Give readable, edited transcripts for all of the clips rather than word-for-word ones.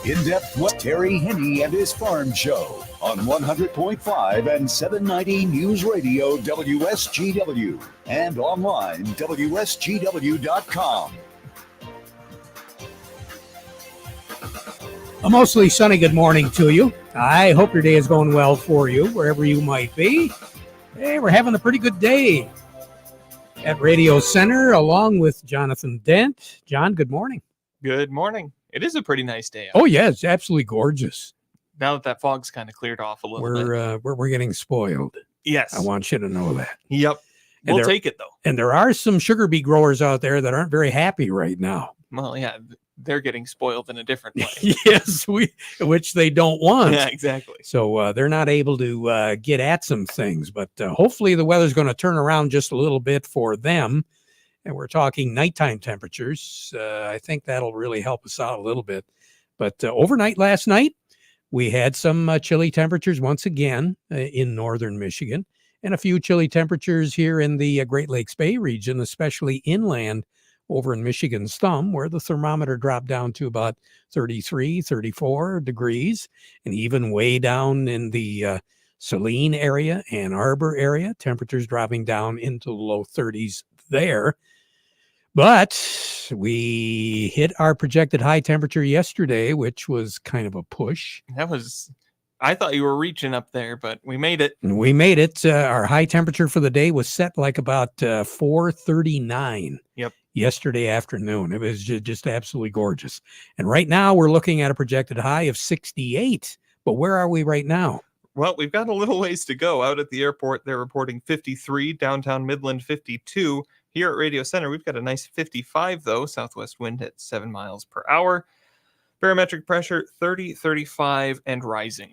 In-depth with Terry Henne and his farm show on 100.5 and 790 News Radio WSGW and online WSGW.com. A mostly sunny good morning to you. I hope your day is going well for you, wherever you might be. Hey, we're having a pretty good day at Radio Center, along with Jonathan Dent. John, good morning. Good morning. It is a pretty nice day out. Oh, yeah, it's absolutely gorgeous. Now that fog's kind of cleared off a little bit. We're getting spoiled. Yes. I want you to know that. Yep. We'll take it, though. And there are some sugar beet growers out there that aren't very happy right now. Well, yeah, they're getting spoiled in a different way. Yes, which they don't want. Yeah, exactly. So they're not able to get at some things. But hopefully the weather's going to turn around just a little bit for them. And we're talking nighttime temperatures. I think that'll really help us out a little bit. But overnight last night, we had some chilly temperatures once again in northern Michigan, and a few chilly temperatures here in the Great Lakes Bay region, especially inland over in Michigan's thumb, where the thermometer dropped down to about 33, 34 degrees, and even way down in the Saline area, Ann Arbor area, temperatures dropping down into the low 30s there. But we hit our projected high temperature yesterday, which was kind of a push. I thought you were reaching up there, but we made it. And we made it. Our high temperature for the day was set like about 4:39. Yep. Yesterday afternoon. It was just absolutely gorgeous. And right now we're looking at a projected high of 68. But where are we right now? Well, we've got a little ways to go. Out at the airport, they're reporting 53, downtown Midland 52. Here at Radio Center, we've got a nice 55, though. Southwest wind at 7 miles per hour. Barometric pressure 30, 35, and rising.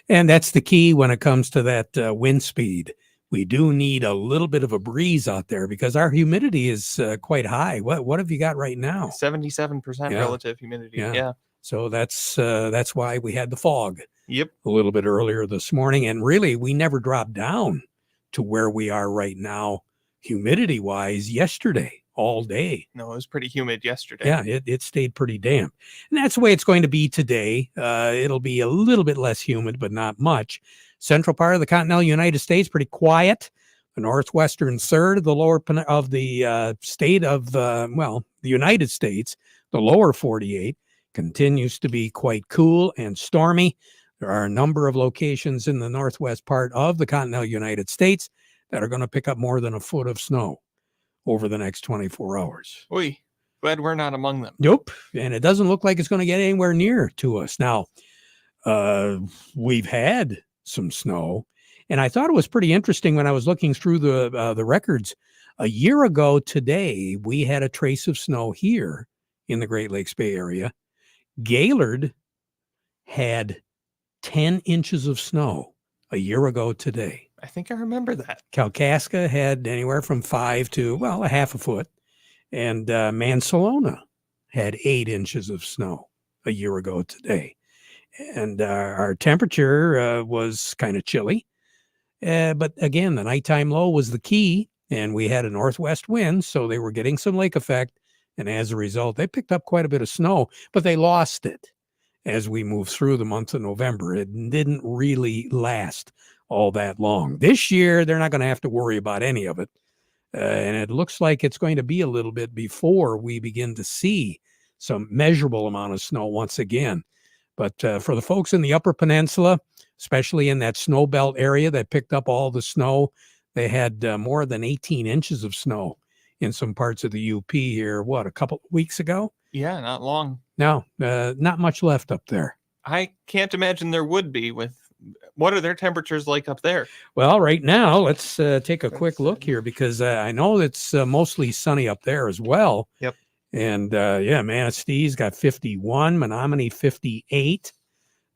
And that's the key when it comes to that wind speed. We do need a little bit of a breeze out there because our humidity is quite high. What have you got right now? 77% relative humidity. Yeah. So that's why we had the fog. Yep. A little bit earlier this morning. And really, we never dropped down to where we are right now, humidity-wise, yesterday, all day. No, it was pretty humid yesterday. Yeah, it stayed pretty damp. And that's the way it's going to be today. It'll be a little bit less humid, but not much. Central part of the continental United States, pretty quiet. The northwestern third of the lower of the state of, the United States, the lower 48, continues to be quite cool and stormy. There are a number of locations in the northwest part of the continental United States that are going to pick up more than a foot of snow over the next 24 hours. Oy, glad we're not among them. Nope. And it doesn't look like it's going to get anywhere near to us. Now, we've had some snow, and I thought it was pretty interesting when I was looking through the records. A year ago today, we had a trace of snow here in the Great Lakes Bay Area. Gaylord had 10 inches of snow a year ago today. I think I remember that. Kalkaska had anywhere from 5 to, a half a foot. And Mansalona had 8 inches of snow a year ago today. And our temperature was kind of chilly. But again, the nighttime low was the key. And we had a northwest wind, so they were getting some lake effect. And as a result, they picked up quite a bit of snow, but they lost it as we moved through the month of November. It didn't really last all that long. This year, they're not going to have to worry about any of it. And it looks like it's going to be a little bit before we begin to see some measurable amount of snow once again. But for the folks in the Upper Peninsula, especially in that snow belt area that picked up all the snow, they had more than 18 inches of snow in some parts of the UP here, a couple of weeks ago? Yeah, not long. No, not much left up there. I can't imagine there would be with, what are their temperatures like up there? Well, right now, let's take a quick look here because I know it's mostly sunny up there as well. Yep. And Manastee's got 51, Menominee 58.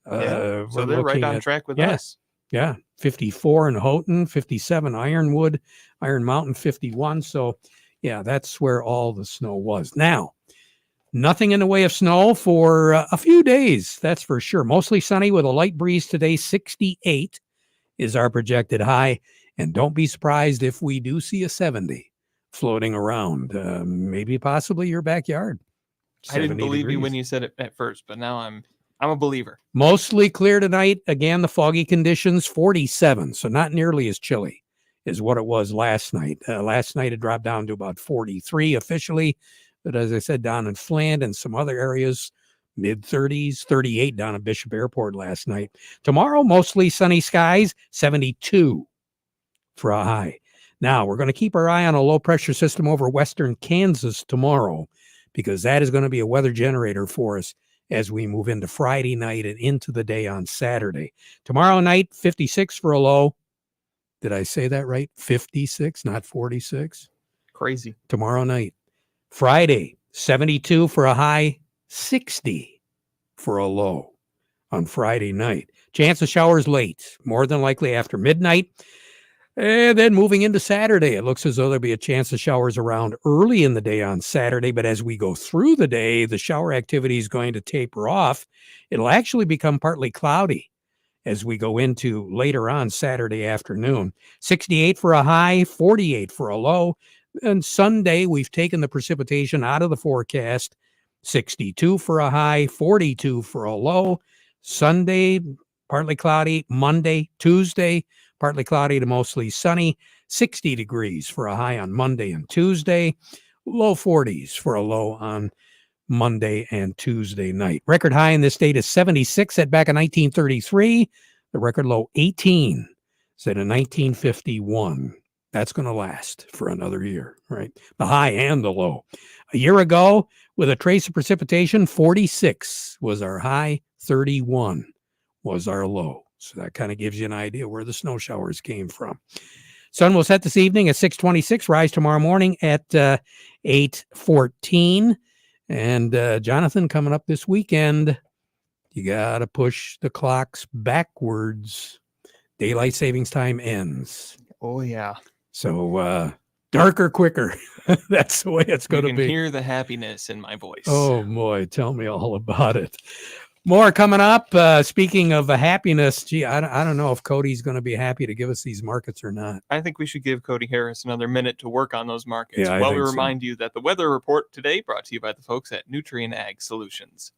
So they're right on track with us. Yeah, 54 in Houghton, 57 Ironwood, Iron Mountain 51. So, yeah, that's where all the snow was. Now, nothing in the way of snow for a few days, that's for sure. Mostly sunny with a light breeze today. 68 is our projected high. And don't be surprised if we do see a 70 floating around, maybe possibly your backyard. I didn't believe degrees. you when you said it at first, but now I'm I'm a believer. Mostly clear tonight. Again, the foggy conditions, 47, so not nearly as chilly as what it was last night. Last night it dropped down to about 43 officially, but as I said, down in Fland and some other areas, mid-30s, 38 down at Bishop Airport last night. Tomorrow, mostly sunny skies, 72 for a high. Now, we're going to keep our eye on a low-pressure system over western Kansas tomorrow because that is going to be a weather generator for us as we move into Friday night and into the day on Saturday. Tomorrow night, 56 for a low. Did I say that right? 56, not 46. Crazy. Tomorrow night. Friday, 72 for a high, 60 for a low on Friday night. Chance of showers late, more than likely after midnight. And then moving into Saturday, it looks as though there'll be a chance of showers around early in the day on Saturday. But as we go through the day, the shower activity is going to taper off. It'll actually become partly cloudy as we go into later on Saturday afternoon. 68 for a high, 48 for a low. And Sunday, we've taken the precipitation out of the forecast. 62 for a high, 42 for a low. Sunday, partly cloudy. Monday, Tuesday, partly cloudy to mostly sunny. 60 degrees for a high on Monday and Tuesday. Low 40s for a low on Monday and Tuesday night. Record high in this state is 76 set back in 1933. The record low 18 set in 1951. That's going to last for another year, right? The high and the low. A year ago, with a trace of precipitation, 46 was our high, 31 was our low. So that kind of gives you an idea where the snow showers came from. Sun will set this evening at 6:26, rise tomorrow morning at 8:14. And Jonathan, coming up this weekend, you got to push the clocks backwards. Daylight savings time ends. Oh, yeah. So darker, quicker. That's the way it's going to be. You can hear the happiness in my voice. Oh, boy. Tell me all about it. More coming up. Speaking of happiness, gee, I don't know if Cody's going to be happy to give us these markets or not. I think we should give Cody Harris another minute to work on those markets. Yeah, While we remind you that the weather report today brought to you by the folks at Nutrien Ag Solutions.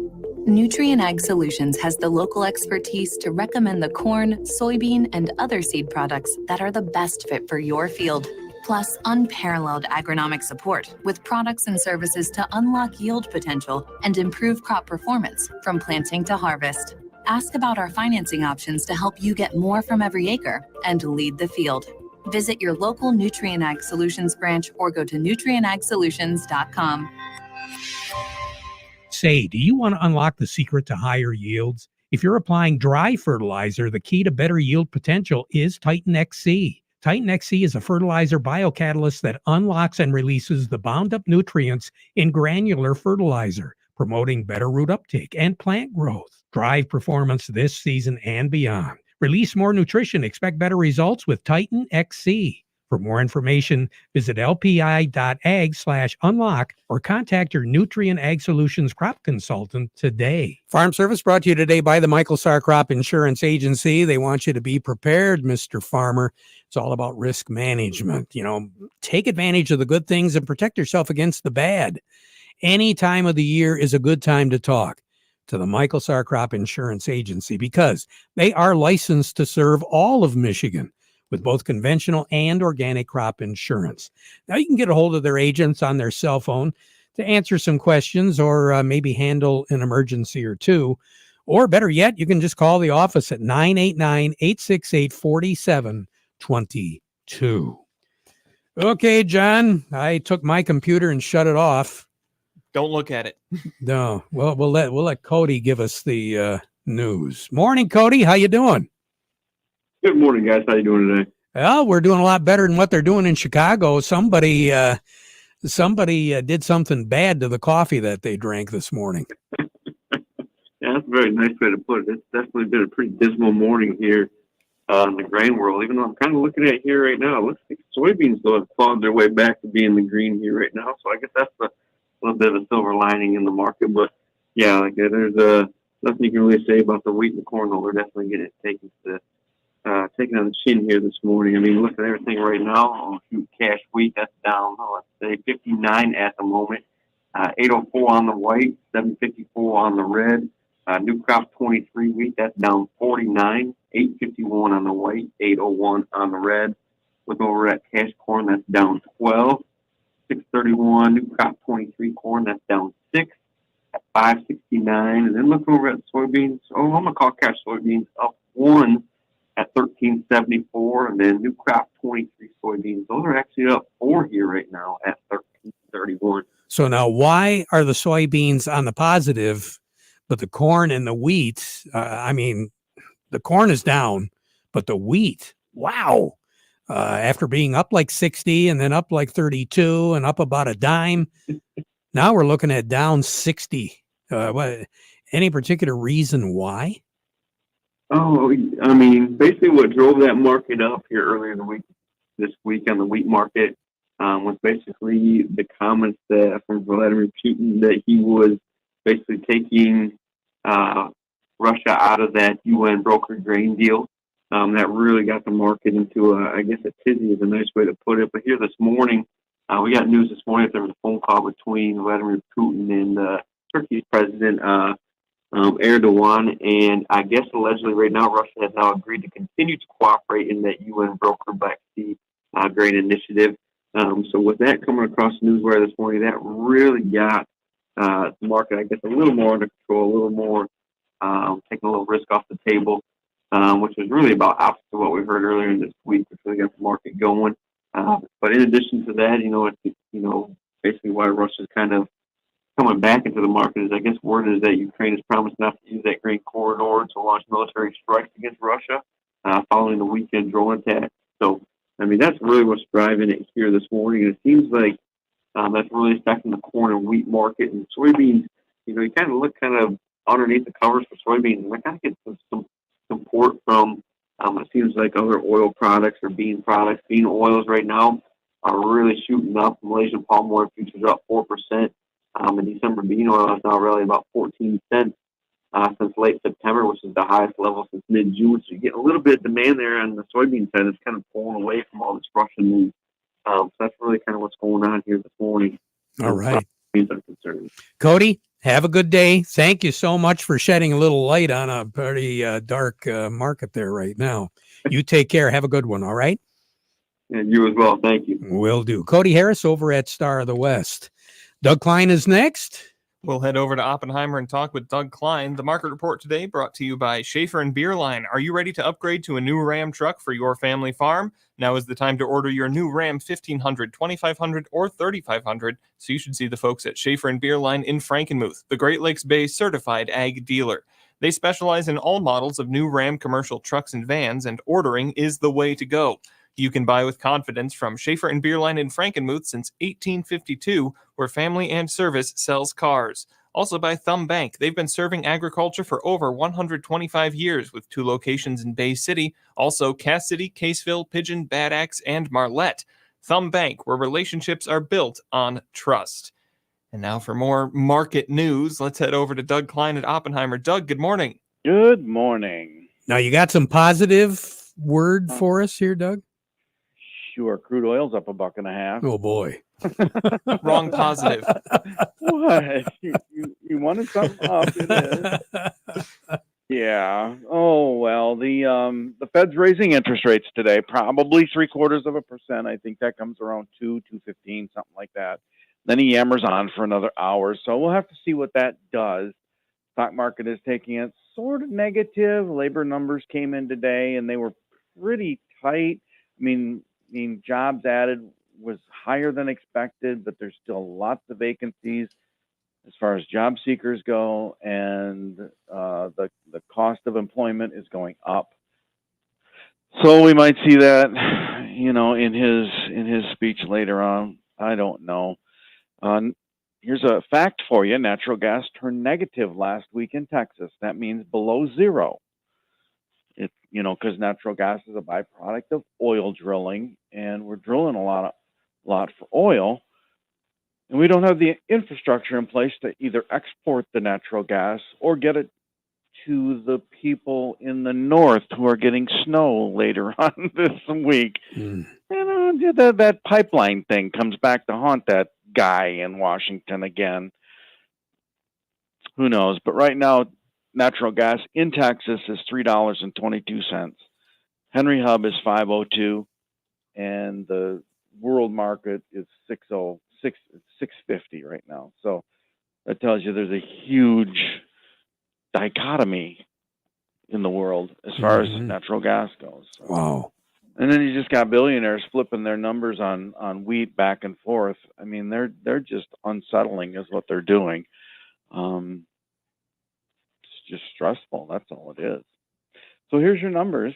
Nutrien Ag Solutions has the local expertise to recommend the corn, soybean, and other seed products that are the best fit for your field. Plus, unparalleled agronomic support with products and services to unlock yield potential and improve crop performance from planting to harvest. Ask about our financing options to help you get more from every acre and lead the field. Visit your local Nutrien Ag Solutions branch or go to nutrienagsolutions.com. Say, do you want to unlock the secret to higher yields? If you're applying dry fertilizer, the key to better yield potential is Titan XC. Titan XC is a fertilizer biocatalyst that unlocks and releases the bound-up nutrients in granular fertilizer, promoting better root uptake and plant growth. Drive performance this season and beyond. Release more nutrition. Expect better results with Titan XC. For more information, visit lpi.ag/unlock or contact your Nutrien Ag Solutions crop consultant today. Farm Service brought to you today by the Michael Sarr Crop Insurance Agency. They want you to be prepared, Mr. Farmer. It's all about risk management. You know, take advantage of the good things and protect yourself against the bad. Any time of the year is a good time to talk to the Michael Sarr Crop Insurance Agency because they are licensed to serve all of Michigan with both conventional and organic crop insurance. Now you can get a hold of their agents on their cell phone to answer some questions or maybe handle an emergency or two. Or better yet, you can just call the office at 989-868-4722. Okay, John, I took my computer and shut it off. Don't look at it. No, well, we'll let Cody give us the news. Morning, Cody. How you doing? Good morning, guys. How you doing today? Well, we're doing a lot better than what they're doing in Chicago. Somebody did something bad to the coffee that they drank this morning. Yeah, that's a very nice way to put it. It's definitely been a pretty dismal morning here in the grain world, even though I'm kind of looking at it here right now. It looks like soybeans, though, have clawed their way back to being the green here right now. So I guess that's a little bit of a silver lining in the market. But, yeah, like there's nothing you can really say about the wheat and the corn, though. They're definitely getting it taken on the chin here this morning. I mean, look at everything right now. Cash wheat, that's down, let's say 59 at the moment. 804 on the white, 754 on the red. New crop 23 wheat, that's down 49, 851 on the white, 801 on the red. Look over at cash corn, that's down 12, 631. New crop 23 corn, that's down 6 at 569. And then look over at soybeans. Oh, I'm gonna call cash soybeans up 1 at 1374, and then new crop 23 soybeans. Those are actually up 4 here right now at 1331. So now, why are the soybeans on the positive, but the corn and the wheat? The corn is down, but the wheat, wow! After being up like 60 and then up like 32 and up about a dime, now we're looking at down 60. Any particular reason why? Oh, I mean, basically what drove that market up here earlier in the week, this week on the wheat market, was basically the comments from Vladimir Putin that he was basically taking Russia out of that UN brokered grain deal. That really got the market into, I guess a tizzy is a nice way to put it. But here this morning, we got news this morning that there was a phone call between Vladimir Putin and Turkey's president, Erdogan, and I guess allegedly right now Russia has now agreed to continue to cooperate in that UN brokered Black Sea grain initiative. So with that coming across the newswire this morning, that really got the market, I guess, a little more under control, a little more taking a little risk off the table, which was really about opposite of what we heard earlier in this week, which really got the market going. But in addition to that, it's basically why Russia's kind of coming back into the market is, I guess, word is that Ukraine has promised not to use that grain corridor to launch military strikes against Russia following the weekend drone attack. So, I mean, that's really what's driving it here this morning. And it seems like that's really affecting the corn and wheat market. And soybeans, you kind of look kind of underneath the covers for soybeans, and I kind of get some support from, it seems like other oil products or bean products. Bean oils right now are really shooting up. Malaysian palm oil futures are up 4%. And December bean oil is now really about 14 cents since late September, which is the highest level since mid-June. So you get a little bit of demand there on the soybean side. It's kind of pulling away from all this Russian news. So that's really kind of what's going on here this morning. All right. As far as I'm concerned. Cody, have a good day. Thank you so much for shedding a little light on a pretty dark market there right now. You take care. Have a good one. All right. And you as well. Thank you. Will do. Cody Harris over at Star of the West. Doug Klein is next. We'll head over to Oppenheimer and talk with Doug Klein. The market report today brought to you by Schaefer and Beerline. Are you ready to upgrade to a new Ram truck for your family farm? Now is the time to order your new Ram 1500, 2500, or 3500. So you should see the folks at Schaefer and Beerline in Frankenmuth, the Great Lakes Bay certified ag dealer. They specialize in all models of new Ram commercial trucks and vans, and ordering is the way to go. You can buy with confidence from Schaefer and Beerline in Frankenmuth since 1852, where family and service sells cars. Also by Thumb Bank. They've been serving agriculture for over 125 years with 2 locations in Bay City, also Cass City, Caseville, Pigeon, Bad Axe, and Marlette. Thumb Bank, where relationships are built on trust. And now for more market news, let's head over to Doug Klein at Oppenheimer. Doug, good morning. Good morning. Now, you got some positive word for us here, Doug? Sure. Crude oil's up $1.50. Oh, boy. Wrong positive. What? You wanted something up, it is. Yeah. Oh, well, the Fed's raising interest rates today, probably 0.75%. I think that comes around 2.15, something like that. Then he yammers on for another hour. So we'll have to see what that does. Stock market is taking it sort of negative. Labor numbers came in today, and they were pretty tight. I mean, jobs added was higher than expected, but there's still lots of vacancies as far as job seekers go, and the cost of employment is going up. So we might see that, in his speech later on. I don't know. Here's a fact for you. Natural gas turned negative last week in Texas. That means below zero. Because natural gas is a byproduct of oil drilling, and we're drilling a lot for oil, and we don't have the infrastructure in place to either export the natural gas or get it to the people in the north who are getting snow later on this week. That pipeline thing comes back to haunt that guy in Washington again. Who knows? But right now, natural gas in Texas is $3.22. Henry Hub is $5.02, and the world market is $6.50 right now. So that tells you there's a huge dichotomy in the world as far as natural gas goes. So. Wow. And then you just got billionaires flipping their numbers on wheat back and forth. I mean, they're just unsettling is what they're doing. It's just stressful. That's all it is. So here's your numbers.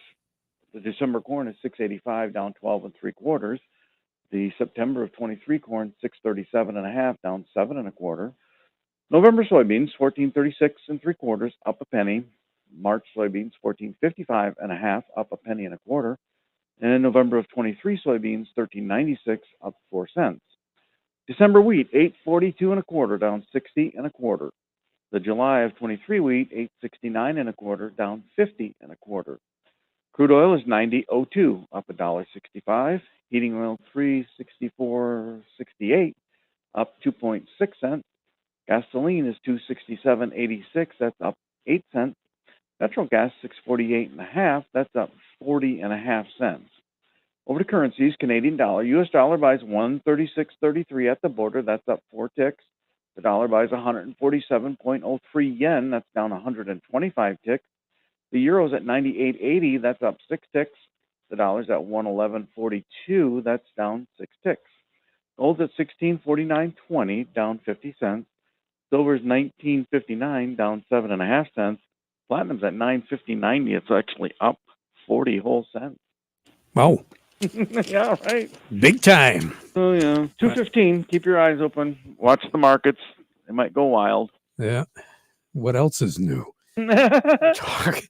The December corn is 685, down 12 3/4. The September of 23 corn, 637.5, down 7 1/4. November soybeans, 1436 3/4, up a penny. March soybeans, 1455.5, up a penny and a quarter. And in November of 23 soybeans, 1396, up 4 cents. December wheat, 842 1/4, down 60 1/4. The July of 23 wheat, 869 1/4, down 50 1/4. Crude oil is 90.02, up $1.65. Heating oil 364.68, up 2.6 cents. Gasoline is 267.86, that's up 8 cents. Petrol gas 648.5, that's up 40.5 cents. Over to currencies, Canadian dollar. U.S. dollar buys 136.33 at the border, that's up 4 ticks. The dollar buys 147.03 yen, that's down 125 ticks. The euro's at 98.80, that's up 6 ticks. The dollar's at 111.42, that's down 6 ticks. Gold's at 1649.20, down 50 cents. Silver's 19.59, down 7.5 cents. Platinum's at 9.50.90, it's actually up 40 whole cents. Wow. Yeah, right. Big time. Oh, yeah. 2:15, keep your eyes open. Watch the markets. They might go wild. Yeah. What else is new? Talk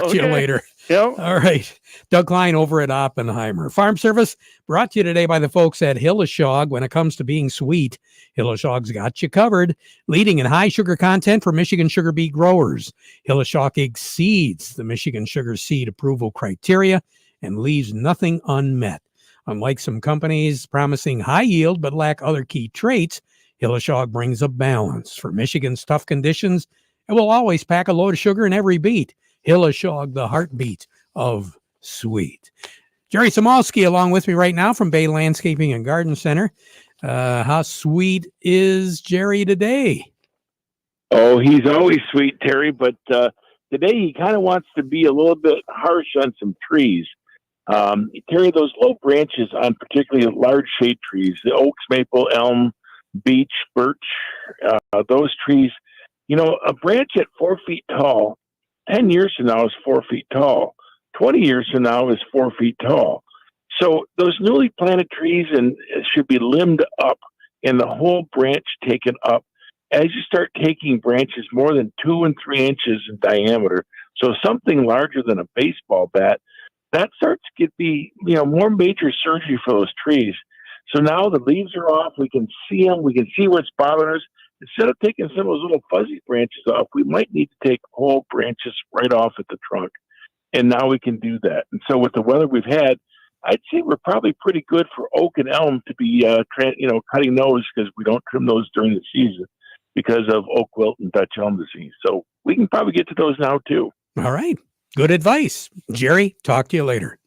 to you later. Yep. All right. Doug Klein over at Oppenheimer. Farm Service brought to you today by the folks at Hilleshog. When it comes to being sweet, Hilleshog's got you covered. Leading in high sugar content for Michigan sugar beet growers. Hilleshog exceeds the Michigan sugar seed approval criteria and leaves nothing unmet. Unlike some companies promising high yield but lack other key traits, Hilleshog brings a balance for Michigan's tough conditions and will always pack a load of sugar in every beet. Hilleshog, the heartbeat of sweet. Jerry Samalski along with me right now from Bay Landscaping and Garden Center. How sweet is Jerry today? Oh, he's always sweet, Terry, but today he kind of wants to be a little bit harsh on some trees. Terry, those low branches on particularly large shade trees, the oaks, maple, elm, beech, birch, those trees, you know, a branch at 4 feet tall, 10 years from now is 4 feet tall. 20 years from now is 4 feet tall. So those newly planted trees should be limbed up and the whole branch taken up. As you start taking branches more than 2 and 3 inches in diameter, so something larger than a baseball bat, that starts to be, you know, more major surgery for those trees. So now the leaves are off. We can see them. We can see what's bothering us. Instead of taking some of those little fuzzy branches off, we might need to take whole branches right off at the trunk. And now we can do that. And so with the weather we've had, I'd say we're probably pretty good for oak and elm to be, cutting those because we don't trim those during the season because of oak wilt and Dutch elm disease. So we can probably get to those now too. All right. Good advice. Jerry, talk to you later.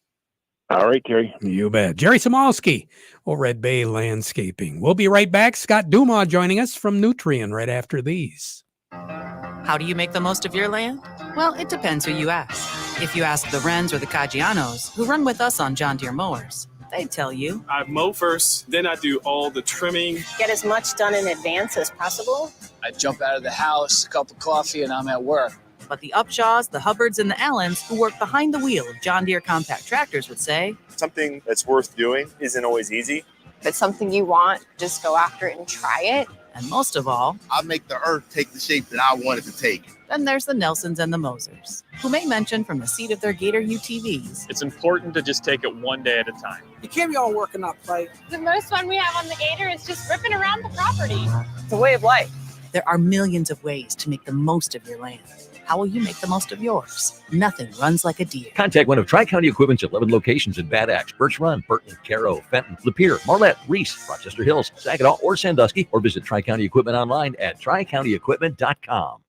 All right, Terry. You bet. Jerry Samalski over at Bay Landscaping. We'll be right back. Scott Dumas joining us from Nutrien right after these. How do you make the most of your land? Well, it depends who you ask. If you ask the Wrens or the Caggianos, who run with us on John Deere mowers, they'd tell you. I mow first, then I do all the trimming. Get as much done in advance as possible. I jump out of the house, a cup of coffee, and I'm at work. But the Upshaws, the Hubbards, and the Allens who work behind the wheel of John Deere compact tractors would say, something that's worth doing isn't always easy. If it's something you want, just go after it and try it. And most of all, I make the earth take the shape that I want it to take. Then there's the Nelsons and the Mosers, who may mention from the seat of their Gator UTVs. It's important to just take it one day at a time. You can't be all working up, right? The most fun we have on the Gator is just ripping around the property. It's a way of life. There are millions of ways to make the most of your land. How will you make the most of yours? Nothing runs like a Deere. Contact one of Tri-County Equipment's 11 locations in Bad Axe, Birch Run, Burton, Caro, Fenton, Lapeer, Marlette, Reese, Rochester Hills, Saginaw, or Sandusky, or visit Tri-County Equipment online at tricountyequipment.com.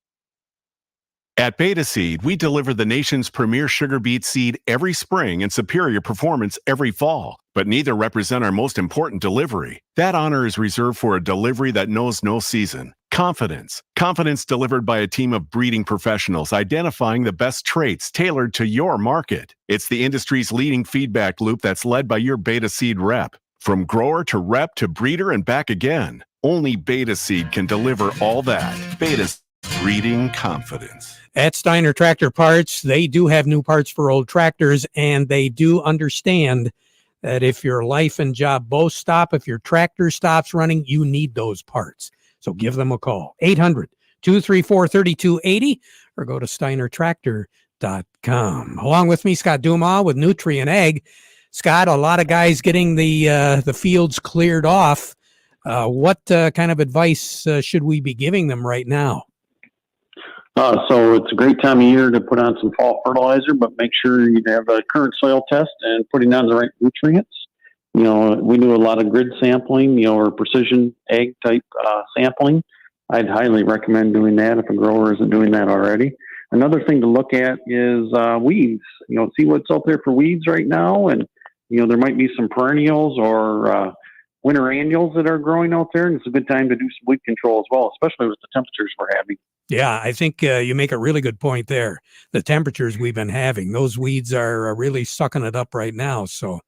At Beta Seed, we deliver the nation's premier sugar beet seed every spring and superior performance every fall. But neither represent our most important delivery. That honor is reserved for a delivery that knows no season. Confidence. Confidence delivered by a team of breeding professionals identifying the best traits tailored to your market. It's the industry's leading feedback loop that's led by your Beta Seed rep. From grower to rep to breeder and back again. Only Beta Seed can deliver all that. Beta breeding confidence. At Steiner Tractor Parts, they do have new parts for old tractors, and they do understand that if your life and job both stop, if your tractor stops running, you need those parts. So give them a call, 800-234-3280, or go to steinertractor.com. Along with me, Scott Dumas with Nutrien Ag. Scott, a lot of guys getting the fields cleared off. What kind of advice should we be giving them right now? So it's a great time of year to put on some fall fertilizer, but make sure you have a current soil test and putting on the right nutrients. You know, we do a lot of grid sampling, you know, or precision ag type sampling. I'd highly recommend doing that if a grower isn't doing that already. Another thing to look at is weeds. You know, see what's out there for weeds right now, and you know there might be some perennials or winter annuals that are growing out there, and it's a good time to do some weed control as well, especially with the temperatures we're having. Yeah, I think you make a really good point there. The temperatures we've been having, those weeds are really sucking it up right now. So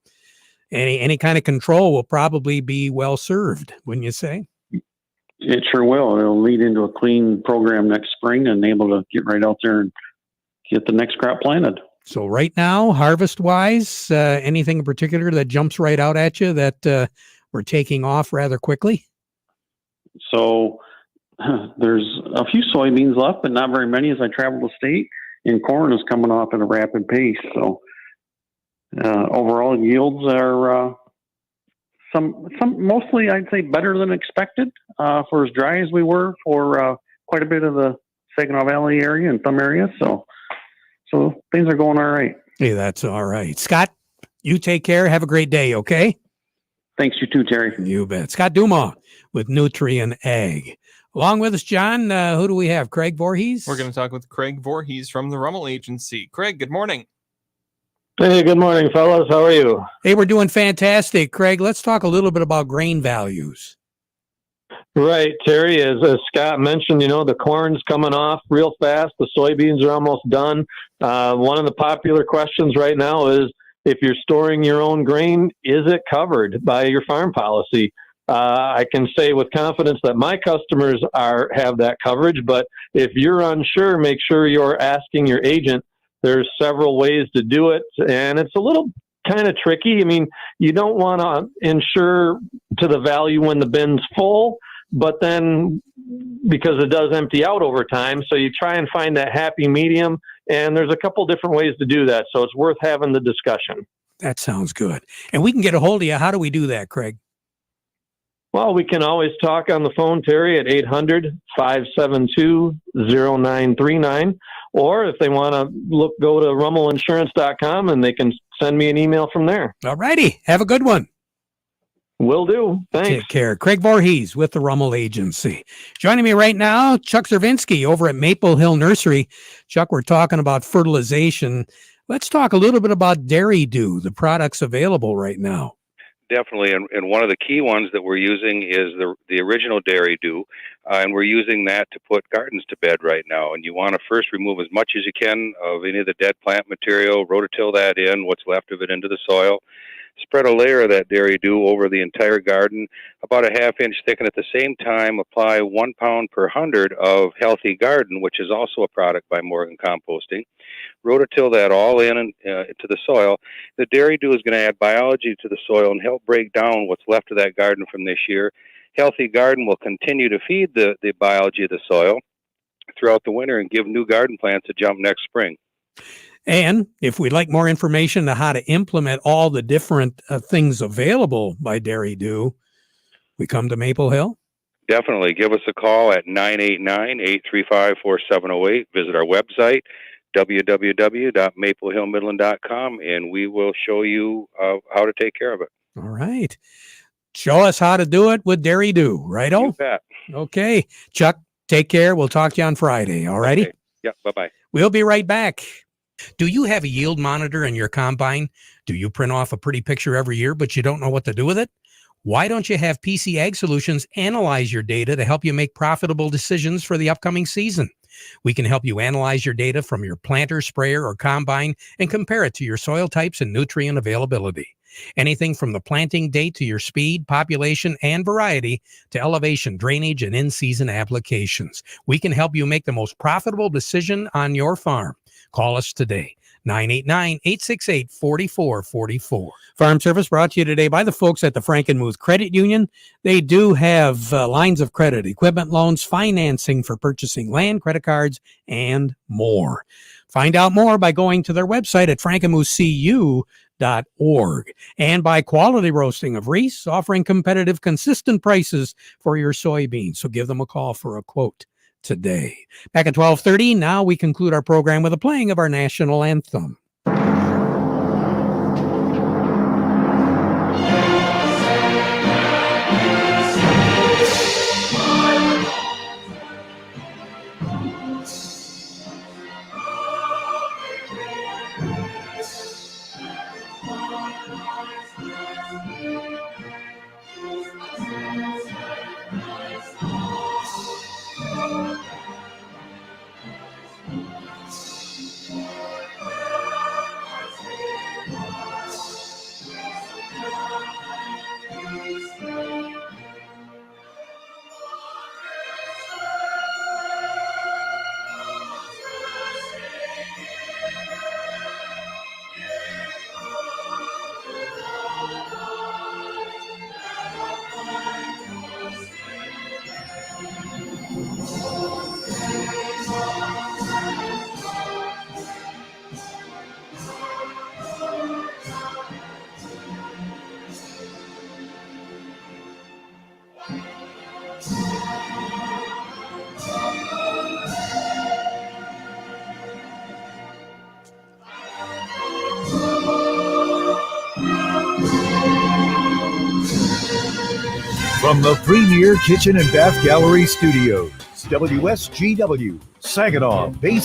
any kind of control will probably be well served, wouldn't you say? It sure will. It'll lead into a clean program next spring and able to get right out there and get the next crop planted. So right now, harvest-wise, anything in particular that jumps right out at you that we're taking off rather quickly? So there's a few soybeans left, but not very many as I travel the state, and corn is coming off at a rapid pace. So overall yields are some mostly I'd say better than expected for as dry as we were for quite a bit of the Saginaw Valley area and some areas. So things are going all right. Hey, that's all right. Scott, you take care. Have a great day, okay? Thanks, you too, Terry. You bet. Scott Dumas with Nutrien Ag. Along with us, John, who do we have? Craig Voorhees? We're going to talk with Craig Voorhees from the Rummel Agency. Craig, good morning. Hey, good morning, fellas. How are you? Hey, we're doing fantastic. Craig, let's talk a little bit about grain values. Right, Terry, as Scott mentioned, you know, the corn's coming off real fast. The soybeans are almost done. One of the popular questions right now is, if you're storing your own grain, is it covered by your farm policy? I can say with confidence that my customers have that coverage, but if you're unsure, make sure you're asking your agent. There's several ways to do it, and it's a little kind of tricky. I mean, you don't want to insure to the value when the bin's full, but then because it does empty out over time, so you try and find that happy medium, and there's a couple different ways to do that, so it's worth having the discussion. That sounds good. And we can get a hold of you. How do we do that, Craig? Well, we can always talk on the phone, Terry, at 800-572-0939. Or if they want to go to rummelinsurance.com and they can send me an email from there. All righty. Have a good one. Will do. Thanks. Take care. Craig Voorhees with the Rummel Agency. Joining me right now, Chuck Zervinsky over at Maple Hill Nursery. Chuck, we're talking about fertilization. Let's talk a little bit about Dairy Dew, the products available right now. Definitely, and one of the key ones that we're using is the original Dairy Dew, and we're using that to put gardens to bed right now. And you want to first remove as much as you can of any of the dead plant material, rototill that in, what's left of it into the soil. Spread a layer of that Dairy Dew over the entire garden, about a half-inch thick, and at the same time apply 1 pound per 100 of Healthy Garden, which is also a product by Morgan Composting. Rototill that all into the soil. The Dairy Dew is going to add biology to the soil and help break down what's left of that garden from this year. Healthy Garden will continue to feed the biology of the soil throughout the winter and give new garden plants a jump next spring. And if we'd like more information on how to implement all the different things available by Dairy Dew, we come to Maple Hill? Definitely. Give us a call at 989-835-4708. Visit our website, www.maplehillmidland.com, and we will show you how to take care of it. All right. Show us how to do it with Dairy Dew, right-o? You bet. Okay. Chuck, take care. We'll talk to you on Friday, all righty? Okay. Yep, bye-bye. We'll be right back. Do you have a yield monitor in your combine? Do you print off a pretty picture every year, but you don't know what to do with it? Why don't you have PC Ag Solutions analyze your data to help you make profitable decisions for the upcoming season? We can help you analyze your data from your planter, sprayer, or combine and compare it to your soil types and nutrient availability. Anything from the planting date to your speed, population, and variety to elevation, drainage, and in-season applications. We can help you make the most profitable decision on your farm. Call us today. 989-868-4444. Farm Service brought to you today by the folks at the Frankenmuth Credit Union. They do have lines of credit, equipment loans, financing for purchasing land, credit cards, and more. Find out more by going to their website at frankenmuthcu.org, and by Quality Roasting of Reese, offering competitive, consistent prices for your soybeans. So give them a call for a quote today. Back at 12:30, now we conclude our program with a playing of our national anthem. From the Premier Kitchen and Bath Gallery Studios, WSGW, Saginaw, Bay